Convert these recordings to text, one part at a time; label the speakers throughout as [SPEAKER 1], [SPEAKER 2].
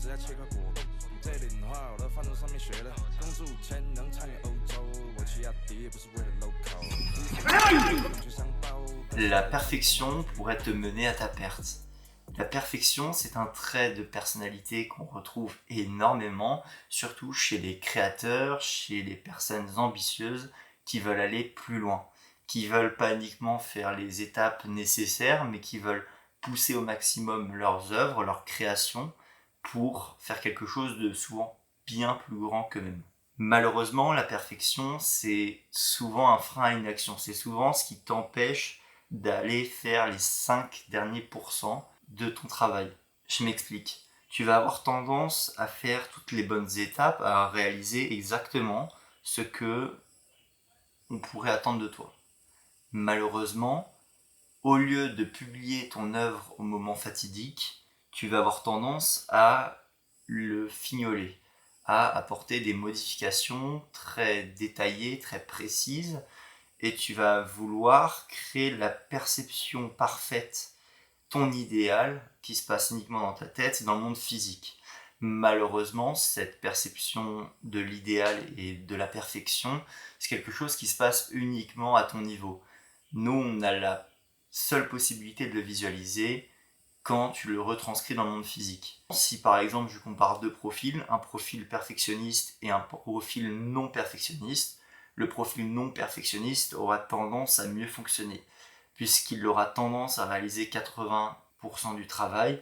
[SPEAKER 1] 在切块果冻。这领化我的饭桌上面学的，公主前能参与欧洲，我去亚迪也不是为了 local。La
[SPEAKER 2] perfection pourrait te mener à ta perte. La perfection, c'est un trait de personnalité qu'on retrouve énormément, surtout chez les créateurs, chez les personnes ambitieuses qui veulent aller plus loin, qui veulent pas uniquement faire les étapes nécessaires, mais qui veulent pousser au maximum leurs œuvres, leurs créations, pour faire quelque chose de souvent bien plus grand qu'eux-mêmes. Malheureusement, la perfection, c'est souvent un frein à une action. C'est souvent ce qui t'empêche d'aller faire les 5 derniers pourcents de ton travail. Je m'explique. Tu vas avoir tendance à faire toutes les bonnes étapes, à réaliser exactement ce que on pourrait attendre de toi. Malheureusement, au lieu de publier ton œuvre au moment fatidique, tu vas avoir tendance à le fignoler, à apporter des modifications très détaillées, très précises, et tu vas vouloir créer la perception parfaite, ton idéal, qui se passe uniquement dans ta tête, dans le monde physique. Malheureusement, cette perception de l'idéal et de la perfection, c'est quelque chose qui se passe uniquement à ton niveau. Nous, on a la seule possibilité de le visualiser quand tu le retranscris dans le monde physique. Si par exemple je compare deux profils, un profil perfectionniste et un profil non perfectionniste, le profil non perfectionniste aura tendance à mieux fonctionner, puisqu'il aura tendance à réaliser 80% du travail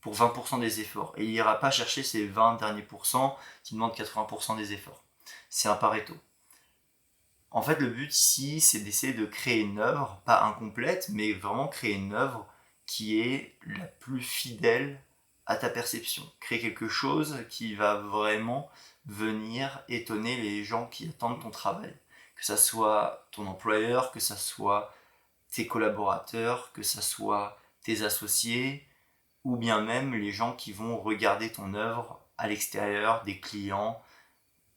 [SPEAKER 2] pour 20% des efforts. Et il n'ira pas chercher ces 20 derniers pourcents qui demandent 80% des efforts. C'est un Pareto. En fait, le but ici, c'est d'essayer de créer une œuvre, pas incomplète, mais vraiment créer une œuvre qui est la plus fidèle à ta perception. Créer quelque chose qui va vraiment venir étonner les gens qui attendent ton travail. Que ça soit ton employeur, que ça soit tes collaborateurs, que ça soit tes associés, ou bien même les gens qui vont regarder ton œuvre à l'extérieur, des clients,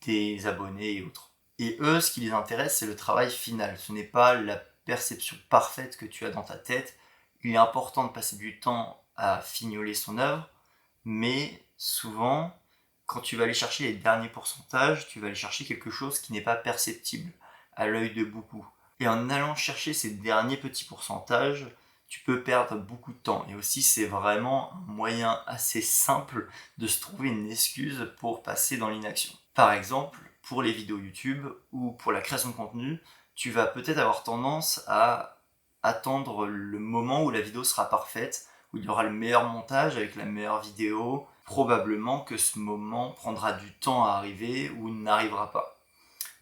[SPEAKER 2] des abonnés et autres. Et eux, ce qui les intéresse, c'est le travail final. Ce n'est pas la perception parfaite que tu as dans ta tête. Il est important de passer du temps à fignoler son œuvre, mais souvent, quand tu vas aller chercher les derniers pourcentages, tu vas aller chercher quelque chose qui n'est pas perceptible à l'œil de beaucoup. Et en allant chercher ces derniers petits pourcentages, tu peux perdre beaucoup de temps. Et aussi, c'est vraiment un moyen assez simple de se trouver une excuse pour passer dans l'inaction. Par exemple, pour les vidéos YouTube ou pour la création de contenu, tu vas peut-être avoir tendance à attendre le moment où la vidéo sera parfaite, où il y aura le meilleur montage avec la meilleure vidéo. Probablement que ce moment prendra du temps à arriver ou n'arrivera pas.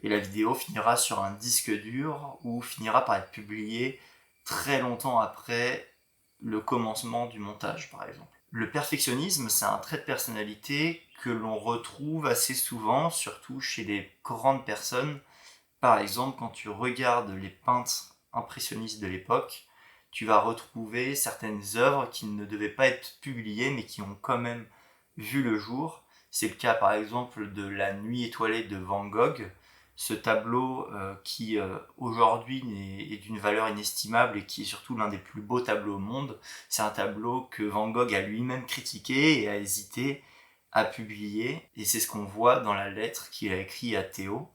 [SPEAKER 2] Et la vidéo finira sur un disque dur ou finira par être publiée très longtemps après le commencement du montage, par exemple. Le perfectionnisme, c'est un trait de personnalité que l'on retrouve assez souvent, surtout chez les grandes personnes. Par exemple, quand tu regardes les peintres impressionnistes de l'époque, tu vas retrouver certaines œuvres qui ne devaient pas être publiées, mais qui ont quand même vu le jour. C'est le cas, par exemple, de La Nuit étoilée de Van Gogh, ce tableau qui aujourd'hui est d'une valeur inestimable et qui est surtout l'un des plus beaux tableaux au monde. C'est un tableau que Van Gogh a lui-même critiqué et a hésité à publier, et c'est ce qu'on voit dans la lettre qu'il a écrite à Théo,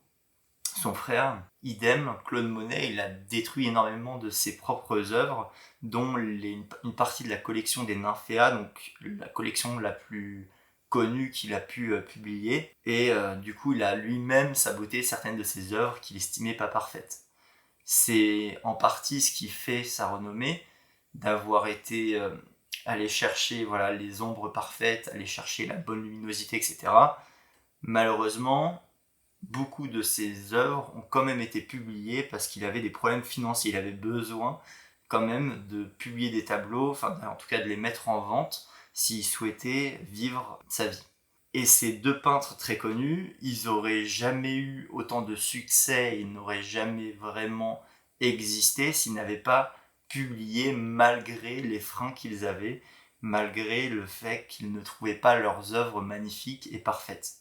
[SPEAKER 2] son frère. Idem, Claude Monet, il a détruit énormément de ses propres œuvres, dont une partie de la collection des Nymphéas, donc la collection la plus connue qu'il a pu publier, et du coup il a lui-même saboté certaines de ses œuvres qu'il estimait pas parfaites. C'est en partie ce qui fait sa renommée, d'avoir été aller chercher voilà, les ombres parfaites, aller chercher la bonne luminosité, etc. Malheureusement, beaucoup de ses œuvres ont quand même été publiées parce qu'il avait des problèmes financiers. Il avait besoin quand même de publier des tableaux, enfin en tout cas de les mettre en vente s'il souhaitait vivre sa vie. Et ces deux peintres très connus, ils n'auraient jamais eu autant de succès, ils n'auraient jamais vraiment existé s'ils n'avaient pas publié malgré les freins qu'ils avaient, malgré le fait qu'ils ne trouvaient pas leurs œuvres magnifiques et parfaites.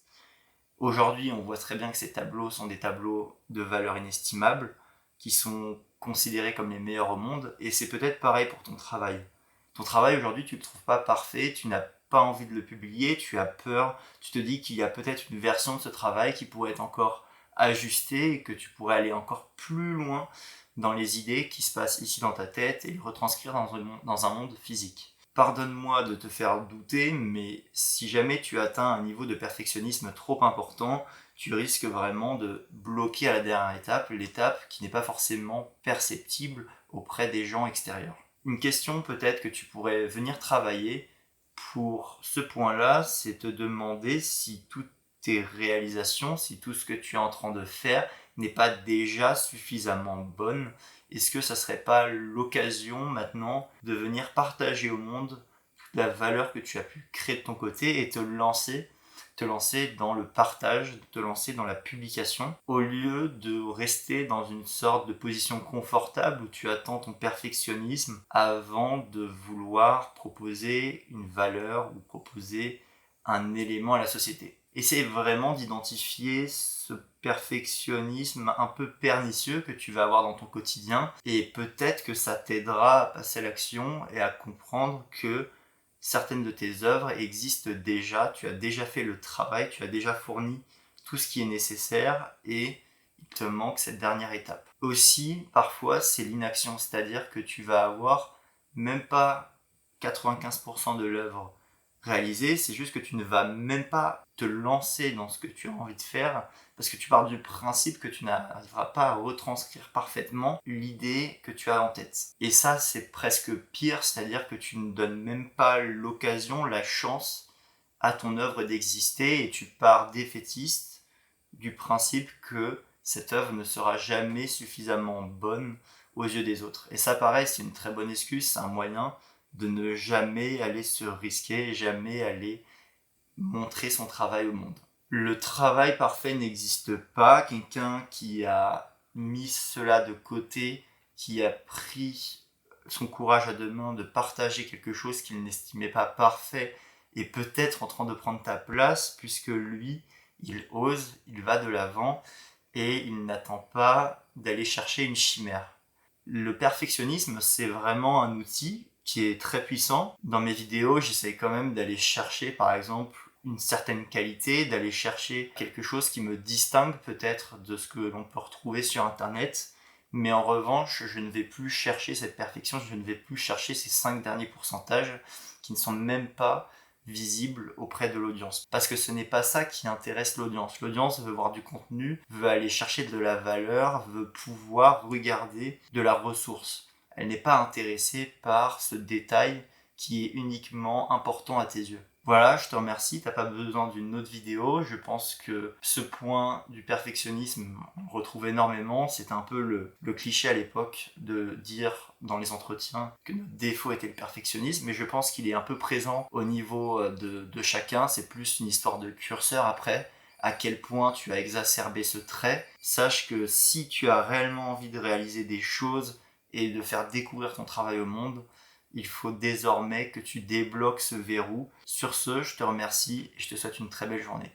[SPEAKER 2] Aujourd'hui, on voit très bien que ces tableaux sont des tableaux de valeur inestimable, qui sont considérés comme les meilleurs au monde, et c'est peut-être pareil pour ton travail. Ton travail aujourd'hui, tu ne le trouves pas parfait, tu n'as pas envie de le publier, tu as peur, tu te dis qu'il y a peut-être une version de ce travail qui pourrait être encore ajustée et que tu pourrais aller encore plus loin dans les idées qui se passent ici dans ta tête et les retranscrire dans un monde physique. Pardonne-moi de te faire douter, mais si jamais tu atteins un niveau de perfectionnisme trop important, tu risques vraiment de bloquer à la dernière étape, l'étape qui n'est pas forcément perceptible auprès des gens extérieurs. Une question peut-être que tu pourrais venir travailler pour ce point-là, c'est te demander si toutes tes réalisations, si tout ce que tu es en train de faire n'est pas déjà suffisamment bonne. Est-ce que ça serait pas l'occasion maintenant de venir partager au monde toute la valeur que tu as pu créer de ton côté et te lancer dans le partage, te lancer dans la publication, au lieu de rester dans une sorte de position confortable où tu attends ton perfectionnisme avant de vouloir proposer une valeur ou proposer un élément à la société. Essaye vraiment d'identifier ce perfectionnisme un peu pernicieux que tu vas avoir dans ton quotidien et peut-être que ça t'aidera à passer à l'action et à comprendre que certaines de tes œuvres existent déjà, tu as déjà fait le travail, tu as déjà fourni tout ce qui est nécessaire et il te manque cette dernière étape. Aussi, parfois, c'est l'inaction, c'est-à-dire que tu vas avoir même pas 95% de l'œuvre réalisée, c'est juste que tu ne vas même pas te lancer dans ce que tu as envie de faire parce que tu pars du principe que tu n'arriveras pas à retranscrire parfaitement l'idée que tu as en tête. Et ça, c'est presque pire, c'est-à-dire que tu ne donnes même pas l'occasion, la chance à ton œuvre d'exister et tu pars défaitiste du principe que cette œuvre ne sera jamais suffisamment bonne aux yeux des autres. Et ça, pareil, c'est une très bonne excuse, c'est un moyen de ne jamais aller se risquer, jamais aller montrer son travail au monde. Le travail parfait n'existe pas. Quelqu'un qui a mis cela de côté, qui a pris son courage à deux mains de partager quelque chose qu'il n'estimait pas parfait est peut-être en train de prendre ta place puisque lui, il ose, il va de l'avant et il n'attend pas d'aller chercher une chimère. Le perfectionnisme, c'est vraiment un outil qui est très puissant. Dans mes vidéos, j'essaie quand même d'aller chercher, par exemple, une certaine qualité, d'aller chercher quelque chose qui me distingue peut-être de ce que l'on peut retrouver sur Internet. Mais en revanche, je ne vais plus chercher cette perfection, je ne vais plus chercher ces 5 derniers pourcentages qui ne sont même pas visibles auprès de l'audience. Parce que ce n'est pas ça qui intéresse l'audience. L'audience veut voir du contenu, veut aller chercher de la valeur, veut pouvoir regarder de la ressource. Elle n'est pas intéressée par ce détail qui est uniquement important à tes yeux. Voilà, je te remercie, t'as pas besoin d'une autre vidéo. Je pense que ce point du perfectionnisme, on le retrouve énormément. C'est un peu le cliché à l'époque de dire dans les entretiens que notre défaut était le perfectionnisme, mais je pense qu'il est un peu présent au niveau de chacun. C'est plus une histoire de curseur après. À quel point tu as exacerbé ce trait. Sache que si tu as réellement envie de réaliser des choses et de faire découvrir ton travail au monde, il faut désormais que tu débloques ce verrou. Sur ce, je te remercie et je te souhaite une très belle journée.